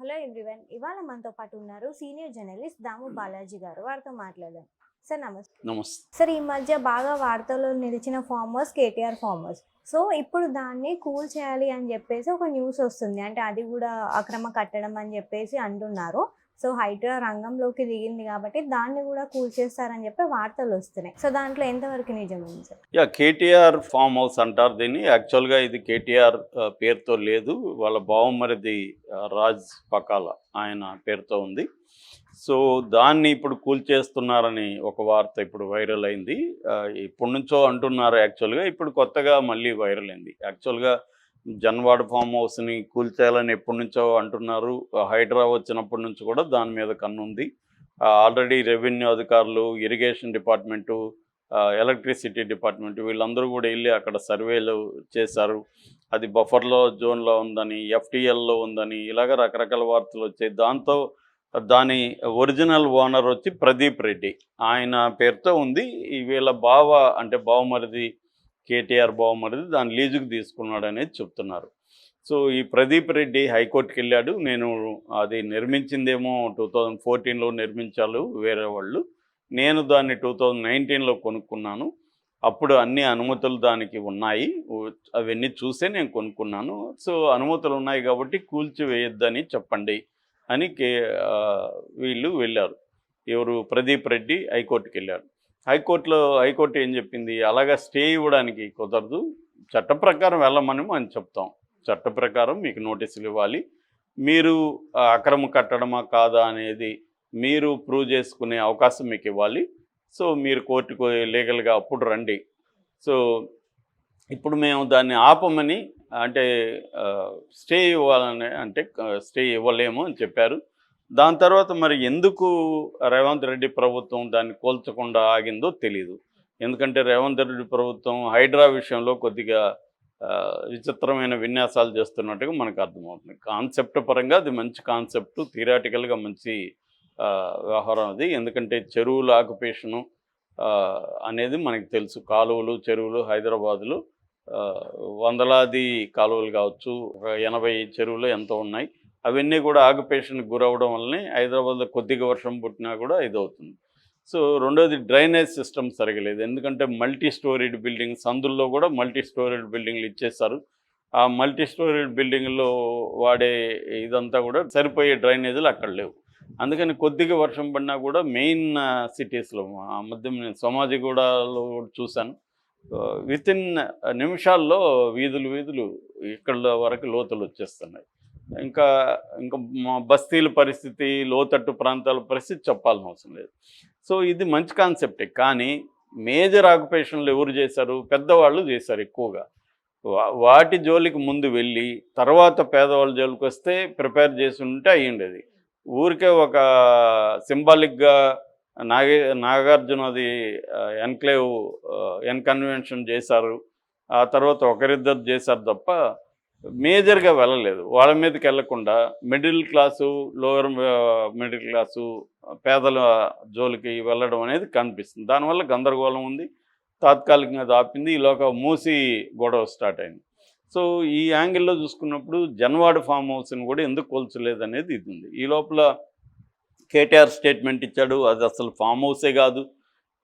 Hello everyone. ఇవాళ మనతో పాటు ఉన్నారు సీనియర్ జర్నలిస్ట్ దాము బాలాజీ గారు. వారితో మాట్లాడదాం. సార్ నమస్తే. నమస్తే. సార్, ఈ మధ్య బాగా వార్తల్లో నిలిచిన ఫార్మర్స్ కేటీఆర్ ఫార్మర్స్. సో ఇప్పుడు దాన్ని కూల్ చేయాలి అని చెప్పేసి ఒక న్యూస్ వస్తుంది. అంటే అది కూడా అక్రమ కట్టడం అని చెప్పేసి అంటున్నారు. సో హైడ్రా రంగంలోకి దిగింది కాబట్టి దాన్ని కూడా కూల్ చేస్తారని చెప్పి వార్తలు వస్తున్నాయి. సో దాంట్లో ఎంతవరకు నిజం ఉంది సార్? కేటీఆర్ ఫామ్ హౌస్ అంటారు దీన్ని. యాక్చువల్గా ఇది కేటీఆర్ పేరుతో లేదు, వాళ్ళ బావమరిది రాజ్ పకాల ఆయన పేరుతో ఉంది. సో దాన్ని ఇప్పుడు కూల్ చేస్తున్నారని ఒక వార్త ఇప్పుడు వైరల్ అయింది. ఇప్పటి నుంచో అంటున్నారు. యాక్చువల్గా ఇప్పుడు కొత్తగా మళ్ళీ వైరల్ అయింది. యాక్చువల్గా జన్వాడ ఫామ్ హౌస్ని కూల్చేయాలని ఎప్పటి నుంచో అంటున్నారు. హైడ్రా వచ్చినప్పటి నుంచి కూడా దాని మీద కన్నుంది. ఆల్రెడీ రెవెన్యూ అధికారులు, ఇరిగేషన్ డిపార్ట్మెంటు, ఎలక్ట్రిసిటీ డిపార్ట్మెంట్ వీళ్ళందరూ కూడా వెళ్ళి అక్కడ సర్వేలు చేశారు. అది బఫర్లో జోన్లో ఉందని, ఎఫ్టీఎల్లో ఉందని, ఇలాగ రకరకాల వార్తలు వచ్చాయి. దాంతో దాని ఒరిజినల్ ఓనర్ వచ్చి ప్రదీప్ రెడ్డి, ఆయన పేరుతో ఉంది. వీళ్ళ బావ అంటే బావమరిది, కేటీఆర్ బావమరిది దాన్ని లీజుకు తీసుకున్నాడు అనేది చెప్తున్నారు. సో ఈ ప్రదీప్ రెడ్డి హైకోర్టుకి వెళ్ళాడు. నేను అది నిర్మించిందేమో 2014లో నిర్మించారు వేరే వాళ్ళు, నేను దాన్ని 2019లో కొనుక్కున్నాను, అప్పుడు అన్ని అనుమతులు దానికి ఉన్నాయి, అవన్నీ చూసే నేను కొనుక్కున్నాను. సో అనుమతులు ఉన్నాయి కాబట్టి కూల్చివేయొద్దని చెప్పండి అని వీళ్ళు వెళ్ళారు. ఎవరు? ప్రదీప్ రెడ్డి హైకోర్టుకి వెళ్ళారు. హైకోర్టు ఏం చెప్పింది, అలాగా స్టే ఇవ్వడానికి కుదరదు, చట్ట ప్రకారం వెళ్ళమని మనం చెప్తాం. చట్ట ప్రకారం మీకు నోటీసులు ఇవ్వాలి, మీరు అక్రమ కట్టడమా కాదా అనేది మీరు ప్రూవ్ చేసుకునే అవకాశం మీకు ఇవ్వాలి. సో మీరు కోర్టుకు లీగల్గా అప్పుడు రండి. సో ఇప్పుడు మేము దాన్ని ఆపమని అంటే స్టే ఇవ్వాలని అంటే స్టే ఇవ్వలేము అని చెప్పారు. దాని తర్వాత మరి ఎందుకు రేవంత్ రెడ్డి ప్రభుత్వం దాన్ని కోల్చకుండా ఆగిందో తెలీదు. ఎందుకంటే రేవంత్ రెడ్డి ప్రభుత్వం హైడ్రా విషయంలో కొద్దిగా విచిత్రమైన విన్యాసాలు చేస్తున్నట్టుగా మనకు అర్థమవుతుంది. కాన్సెప్ట్ పరంగా అది మంచి కాన్సెప్టు, థియరాటికల్గా మంచి వ్యవహారం అది. ఎందుకంటే చెరువుల ఆక్యుపేషను అనేది మనకు తెలుసు. కాలువలు, చెరువులు హైదరాబాదులో వందలాది కాలువలు కావచ్చు, 80 చెరువులు ఎంతో ఉన్నాయి. అవన్నీ కూడా ఆక్యుపేషన్కి గురవడం వల్లనే హైదరాబాద్లో కొద్దిగా వర్షం పుట్టినా కూడా ఇదవుతుంది. సో రెండోది డ్రైనేజ్ సిస్టమ్ సరిగలేదు. ఎందుకంటే మల్టీ స్టోరీడ్ బిల్డింగ్స్, అందులో కూడా మల్టీ స్టోరీడ్ బిల్డింగ్లు ఇచ్చేస్తారు. ఆ మల్టీ స్టోరీడ్ బిల్డింగ్లో వాడే ఇదంతా కూడా సరిపోయే డ్రైనేజీలు అక్కడ లేవు. అందుకని కొద్దిగా వర్షం పడినా కూడా మెయిన్ సిటీస్లో, ఆ మధ్య నేను సోమాజిగూడలో చూశాను, వితిన్ నిమిషాల్లో వీధులు ఇక్కడ వరకు లోతులు వచ్చేస్తున్నాయి. ఇంకా మా బస్తీల పరిస్థితి, లోతట్టు ప్రాంతాల పరిస్థితి చెప్పాల్సిన అవసరం లేదు. సో ఇది మంచి కాన్సెప్టే, కానీ మేజర్ ఆక్యుపేషన్లు ఎవరు చేశారు? పెద్దవాళ్ళు చేశారు ఎక్కువగా. వాటి జోలికి ముందు వెళ్ళి తర్వాత పేదవాళ్ళ జోలికి వస్తే ప్రిపేర్ చేసి ఉంటే అయ్యిండేది. ఊరికే ఒక సింబాలిక్గా నాగార్జునది ఎన్క్లేవ్ ఎన్కన్వెన్షన్ చేశారు, ఆ తర్వాత ఒకరిద్దరు చేశారు తప్ప మేజర్గా వెళ్ళలేదు. వాళ్ళ మీదకి వెళ్లకుండా middle class, lower middle class, పేదల జోలికి వెళ్ళడం అనేది కనిపిస్తుంది. దానివల్ల గందరగోళం ఉంది. తాత్కాలికంగా ఆపింది. ఈలోగా మూసి గొడవ స్టార్ట్ అయింది. సో ఈ యాంగిల్లో చూసుకున్నప్పుడు జన్వాడ ఫామ్ హౌస్ని కూడా ఎందుకు కోల్చలేదు అనేది ఇది ఉంది. ఈ లోపల కేటీఆర్ స్టేట్మెంట్ ఇచ్చాడు, అది అసలు ఫామ్ హౌసే కాదు,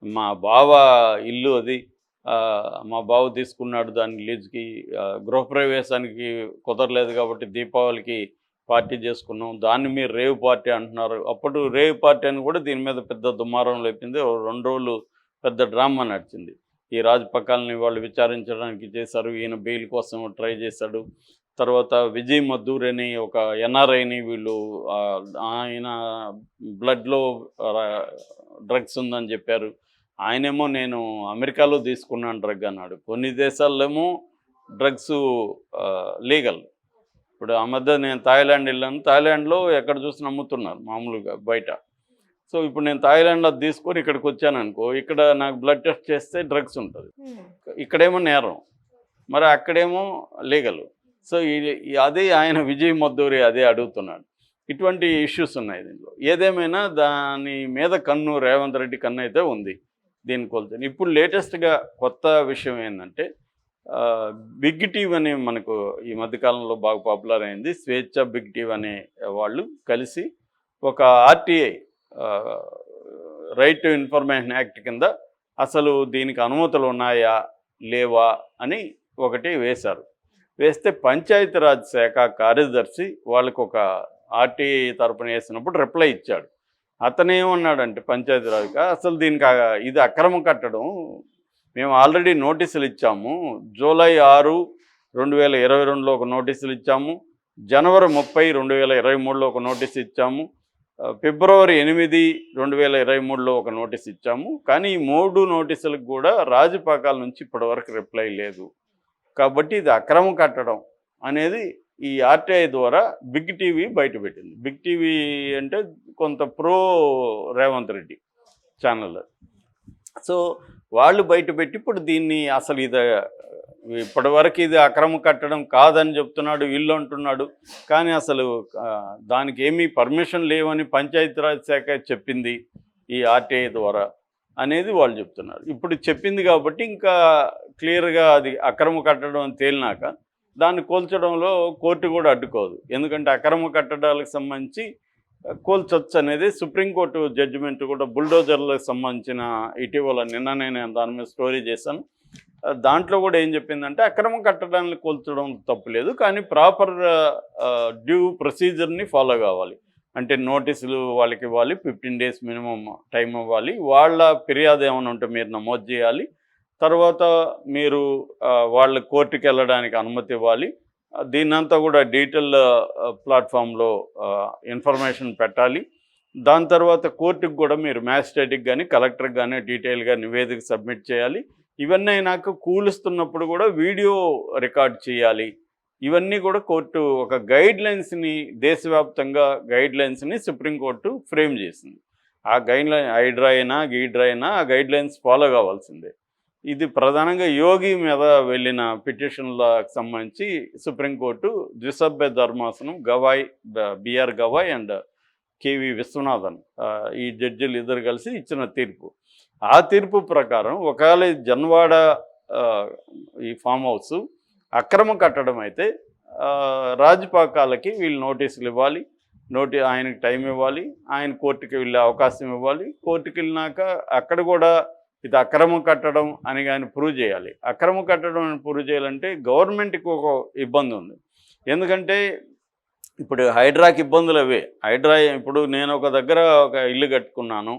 మా బావ ఇల్లు అది, మా బావ తీసుకున్నాడు దాన్ని లీజుకి, గృహప్రవేశానికి కుదరలేదు కాబట్టి దీపావళికి పార్టీ చేసుకున్నాం, దాన్ని మీరు రేవ్ పార్టీ అంటున్నారు. అప్పుడు రేవ్ పార్టీ అని కూడా దీని మీద పెద్ద దుమారం లేపింది. 2 రోజులు పెద్ద డ్రామా నడిచింది. ఈ రాజపకాలని వాళ్ళు విచారించడానికి చేశారు, ఈయన బెయిల్ కోసం ట్రై చేశాడు. తర్వాత విజయ్ మద్దూర్ అని ఒక ఎన్ఆర్ఐని వీళ్ళు, ఆయన బ్లడ్లో డ్రగ్స్ ఉందని చెప్పారు. ఆయనేమో నేను అమెరికాలో తీసుకున్నాను డ్రగ్ అన్నాడు. కొన్ని దేశాల్లో ఏమో డ్రగ్స్ లీగల్. ఇప్పుడు ఆ మధ్య నేను థాయిలాండ్ వెళ్ళాను, థాయిలాండ్లో ఎక్కడ చూసినా అమ్ముతున్నారు మామూలుగా బయట. సో ఇప్పుడు నేను థాయిలాండ్లో తీసుకొని ఇక్కడికి వచ్చాను అనుకో, ఇక్కడ నాకు బ్లడ్ టెస్ట్ చేస్తే డ్రగ్స్ ఉంటుంది, ఇక్కడేమో నేరం, మరి అక్కడేమో లీగల్. సో అదే ఆయన విజయ్ మద్దూరి అదే అడుగుతున్నాడు. ఇటువంటి ఇష్యూస్ ఉన్నాయి దీంట్లో. ఏదేమైనా దాని మీద కన్ను, రేవంత్ రెడ్డి కన్ను అయితే ఉంది దీని కొలత. ఇప్పుడు లేటెస్ట్గా కొత్త విషయం ఏంటంటే, బిగ్ టీవ్ అనే మనకు ఈ మధ్యకాలంలో బాగా పాపులర్ అయింది. స్వేచ్ఛ బిగ్ టీవ్ అనే వాళ్ళు కలిసి ఒక RTI right to information act కింద అసలు దీనికి అనుమతులు ఉన్నాయా లేవా అని ఒకటి వేశారు. వేస్తే పంచాయతీరాజ్ శాఖ కార్యదర్శి వాళ్ళకు ఒక ఆర్టీఐ తరపున వేసినప్పుడు రిప్లై ఇచ్చాడు. అతను ఏమన్నాడంటే పంచాయతీరాజ్కి అసలు దీనికి ఇది అక్రమం కట్టడం, మేము ఆల్రెడీ నోటీసులు ఇచ్చాము. జూలై 6, 2022లో ఒక నోటీసులు ఇచ్చాము. జనవరి 30, 2023లో ఒక నోటీస్ ఇచ్చాము. ఫిబ్రవరి 8, 2023లో ఒక నోటీస్ ఇచ్చాము. కానీ ఈ 3 నోటీసులకు కూడా రాజపాకాల నుంచి ఇప్పటివరకు రిప్లై లేదు. కాబట్టి ఇది అక్రమం కట్టడం అనేది ఈ ఆర్టీఐ ద్వారా బిగ్ టీవీ బయటపెట్టింది. బిగ్ టీవీ అంటే కొంత pro Revanth Reddy channel. So వాళ్ళు బయటపెట్టి ఇప్పుడు దీన్ని అసలు ఇది ఇప్పటివరకు ఇది అక్రమం కట్టడం కాదని చెప్తున్నాడు, వీళ్ళు అంటున్నాడు. కానీ అసలు దానికి ఏమీ పర్మిషన్ లేవని పంచాయతీరాజ్ శాఖ చెప్పింది ఈ ఆర్టీఐ ద్వారా అనేది వాళ్ళు చెప్తున్నారు. ఇప్పుడు చెప్పింది కాబట్టి ఇంకా క్లియర్గా అది అక్రమ కట్టడం అని తేలినాక దాన్ని కూల్చడంలో కోర్టు కూడా అడ్డుకోదు. ఎందుకంటే అక్రమ కట్టడాలకు సంబంధించి కూల్చొచ్చు అనేది సుప్రీంకోర్టు జడ్జిమెంట్ కూడా బుల్డోజర్లకు సంబంధించిన ఇటీవల నిన్ననే నేను దాని మీద స్టోరీ చేశాను. దాంట్లో కూడా ఏం చెప్పిందంటే అక్రమ కట్టడాన్ని కూల్చడం తప్పులేదు, కానీ ప్రాపర్ డ్యూ ప్రొసీజర్ని ఫాలో కావాలి. అంటే నోటీసులు వాళ్ళకి ఇవ్వాలి, 15 days మినిమం టైం ఇవ్వాలి, వాళ్ళ ఫిర్యాదు ఏమైనా ఉంటే మీరు నమోదు చేయాలి, తర్వాత మీరు వాళ్ళ కోర్టుకి వెళ్ళడానికి అనుమతి ఇవ్వాలి. దీన్నంతా కూడా డీటెయిల్ ప్లాట్ఫామ్లో ఇన్ఫర్మేషన్ పెట్టాలి. దాని తర్వాత కోర్టుకు కూడా మీరు మ్యాజిస్ట్రేట్కి కానీ కలెక్టర్కి కానీ డీటెయిల్గా నివేదిక సబ్మిట్ చేయాలి. ఇవన్నీ అయినాక కూలుస్తున్నప్పుడు కూడా వీడియో రికార్డ్ చేయాలి. ఇవన్నీ కూడా కోర్టు ఒక గైడ్లైన్స్ని, దేశవ్యాప్తంగా గైడ్లైన్స్ని సుప్రీంకోర్టు ఫ్రేమ్ చేసింది. ఆ గైడ్లైన్ హైడ్రా అయినా గీడ్రా అయినా ఆ గైడ్లైన్స్ ఫాలో కావాల్సిందే. ఇది ప్రధానంగా యోగి మీద వెళ్ళిన పిటిషన్లకు సంబంధించి సుప్రీంకోర్టు ద్విసభ్య ధర్మాసనం Gavai BR Gavai and KV Viswanathan ఈ జడ్జిలు ఇద్దరు కలిసి ఇచ్చిన తీర్పు. ఆ తీర్పు ప్రకారం ఒకవేళ జన్వాడ ఈ ఫామ్ హౌస్ అక్రమ కట్టడం అయితే రాజపాకాలకి వీళ్ళు నోటీసులు ఇవ్వాలి, ఆయనకి టైం ఇవ్వాలి, ఆయన కోర్టుకి వెళ్ళే అవకాశం ఇవ్వాలి. కోర్టుకి వెళ్ళినాక అక్కడ కూడా ఇది అక్రమ కట్టడం అని కానీ ప్రూవ్ చేయాలి. అక్రమ కట్టడం అని ప్రూవ్ చేయాలంటే గవర్నమెంట్కి ఒక ఇబ్బంది ఉంది. ఎందుకంటే ఇప్పుడు హైడ్రాకి ఇబ్బందులు అవే. హైడ్రా ఇప్పుడు నేను ఒక దగ్గర ఒక ఇల్లు కట్టుకున్నాను,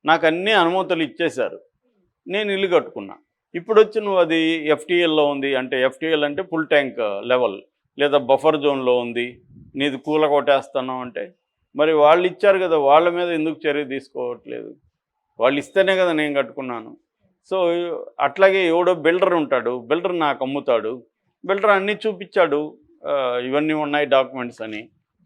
నాకు అన్ని అనుమతులు ఇచ్చేశారు, నేను ఇల్లు కట్టుకున్నా. ఇప్పుడు వచ్చి నువ్వు అది ఎఫ్టీఎల్లో ఉంది అంటే, ఎఫ్టీఎల్ అంటే ఫుల్ ట్యాంక్ లెవెల్ లేదా బఫర్ జోన్లో ఉంది, నీది కూల కొట్టేస్తాను అంటే మరి వాళ్ళు ఇచ్చారు కదా, వాళ్ళ మీద ఎందుకు చర్య తీసుకోవట్లేదు? వాళ్ళు ఇస్తేనే కదా నేను కట్టుకున్నాను. సో అట్లాగే ఎవడో బిల్డర్ ఉంటాడు, బిల్డర్ నాకు అమ్ముతాడు, బిల్డర్ అన్నీ చూపించాడు, ఇవన్నీ ఉన్నాయి డాక్యుమెంట్స్ అని,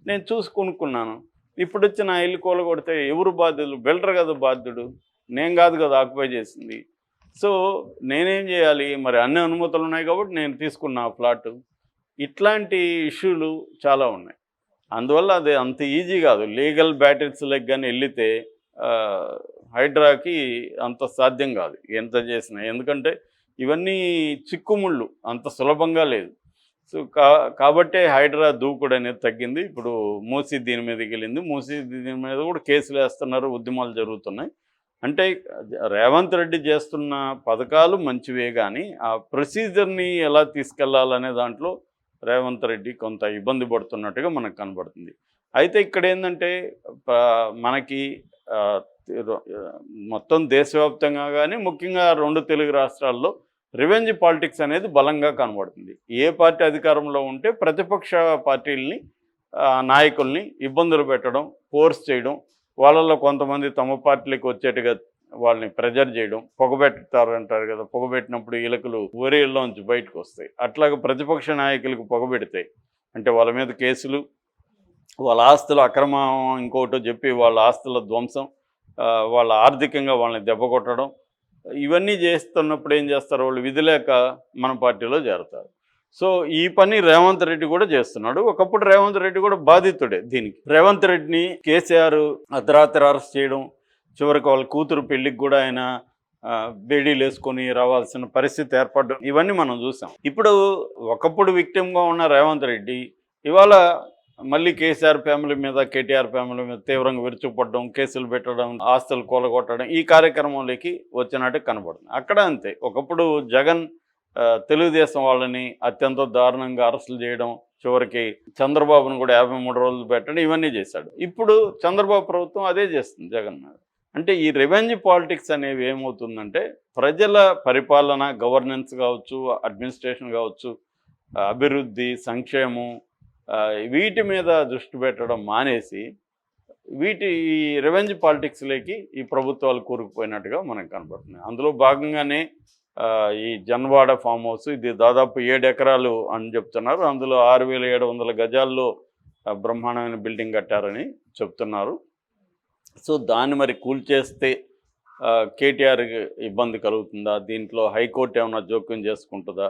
నేను చూసి కొనుక్కున్నాను. ఇప్పుడు వచ్చి నా ఇల్లు కూలగొడితే ఎవరు బాధ్యులు? బిల్డర్ కదా బాధ్యుడు, నేను కాదు కదా ఆక్యుపై చేసింది. సో నేనేం చేయాలి? మరి అన్ని అనుమతులు ఉన్నాయి కాబట్టి నేను తీసుకున్నా ఫ్లాట్. ఇట్లాంటి ఇష్యూలు చాలా ఉన్నాయి. అందువల్ల అది అంత ఈజీ కాదు. లీగల్ బ్యాటిల్స్లకు కానీ వెళితే హైడ్రాకి అంత సాధ్యం కాదు ఎంత చేసినా. ఎందుకంటే ఇవన్నీ చిక్కుముళ్ళు, అంత సులభంగా లేదు. సో కాబట్టే హైడ్రా దూకుడు అనేది తగ్గింది. ఇప్పుడు మూసీ దీని మీదకి వెళ్ళింది, మూసీ దీని మీద కూడా కేసులు వేస్తున్నారు, ఉద్యమాలు జరుగుతున్నాయి. అంటే రేవంత్ రెడ్డి చేస్తున్న పథకాలు మంచివే, కానీ ఆ ప్రొసీజర్ని ఎలా తీసుకెళ్లాలనే దాంట్లో రేవంత్ రెడ్డి కొంత ఇబ్బంది పడుతున్నట్టుగా మనకు కనబడుతుంది. అయితే ఇక్కడ ఏంటంటే మనకి మొత్తం దేశవ్యాప్తంగా కానీ ముఖ్యంగా 2 తెలుగు రాష్ట్రాల్లో రివెంజ్ పాలిటిక్స్ అనేది బలంగా కనబడుతుంది. ఏ పార్టీ అధికారంలో ఉంటే ప్రతిపక్ష పార్టీలని నాయకుల్ని ఇబ్బందులు పెట్టడం, ఫోర్స్ చేయడం, వాళ్ళల్లో కొంతమంది తమ పార్టీలకు వచ్చేట్టుగా వాళ్ళని ప్రెజర్ చేయడం, పొగబెడతారంటారు కదా, పొగబెట్టినప్పుడు ఎలుకలు ఊరేళ్ళలోంచి బయటకు వస్తాయి. అట్లాగే ప్రతిపక్ష నాయకులకు పొగబెడతాయి అంటే వాళ్ళ మీద కేసులు, వాళ్ళ ఆస్తులు అక్రమం ఇంకోటో చెప్పి వాళ్ళ ఆస్తుల ధ్వంసం, వాళ్ళ ఆర్థికంగా వాళ్ళని దెబ్బ కొట్టడం, ఇవన్నీ చేస్తున్నప్పుడు ఏం చేస్తారు? వాళ్ళు విధి లేక మన పార్టీలో చేరతారు. సో ఈ పని రేవంత్ రెడ్డి కూడా చేస్తున్నాడు. ఒకప్పుడు రేవంత్ రెడ్డి కూడా బాధితుడే దీనికి. రేవంత్ రెడ్డిని కేసీఆర్ అర్ధరాత్రి అరెస్ట్ చేయడం, చివరికి వాళ్ళ కూతురు పెళ్ళికి కూడా ఆయన బేడీలు వేసుకొని రావాల్సిన పరిస్థితి ఏర్పడడం ఇవన్నీ మనం చూసాం. ఇప్పుడు ఒకప్పుడు విక్టిమ్గా ఉన్న రేవంత్ రెడ్డి ఇవాళ మళ్ళీ కేసీఆర్ ఫ్యామిలీ మీద, కేటీఆర్ ఫ్యామిలీ మీద తీవ్రంగా విరుచుకుపడడం, కేసులు పెట్టడం, ఆస్తులు కూలగొట్టడం ఈ కార్యక్రమంలోకి వచ్చినట్టు కనబడుతుంది. అక్కడ అంతే. ఒకప్పుడు జగన్ తెలుగుదేశం వాళ్ళని అత్యంత దారుణంగా అరెస్టులు చేయడం, చివరికి చంద్రబాబును కూడా 53 రోజులు పెట్టడం ఇవన్నీ చేశాడు. ఇప్పుడు చంద్రబాబు ప్రభుత్వం అదే చేస్తుంది జగన్ మీద. అంటే ఈ రివెంజ్ పాలిటిక్స్ అనేవి ఏమవుతుందంటే ప్రజల పరిపాలన, గవర్నెన్స్ కావచ్చు, అడ్మినిస్ట్రేషన్ కావచ్చు, అభివృద్ధి, సంక్షేమం వీటి మీద దృష్టి పెట్టడం మానేసి ఈ రివెంజ్ పాలిటిక్స్లోకి ఈ ప్రభుత్వాలు కూరుకుపోయినట్టుగా మనకు కనబడుతుంది. అందులో భాగంగానే ఈ జన్వాడ ఫామ్ హౌస్ ఇది దాదాపు 7 ఎకరాలు అని చెప్తున్నారు. అందులో 6,700 గజాల్లో బ్రహ్మాండమైన బిల్డింగ్ కట్టారని చెప్తున్నారు. సో దాన్ని మరి కూల్చేస్తే కేటీఆర్కి ఇబ్బంది కలుగుతుందా? దీంట్లో హైకోర్టు ఏమైనా జోక్యం చేసుకుంటుందా?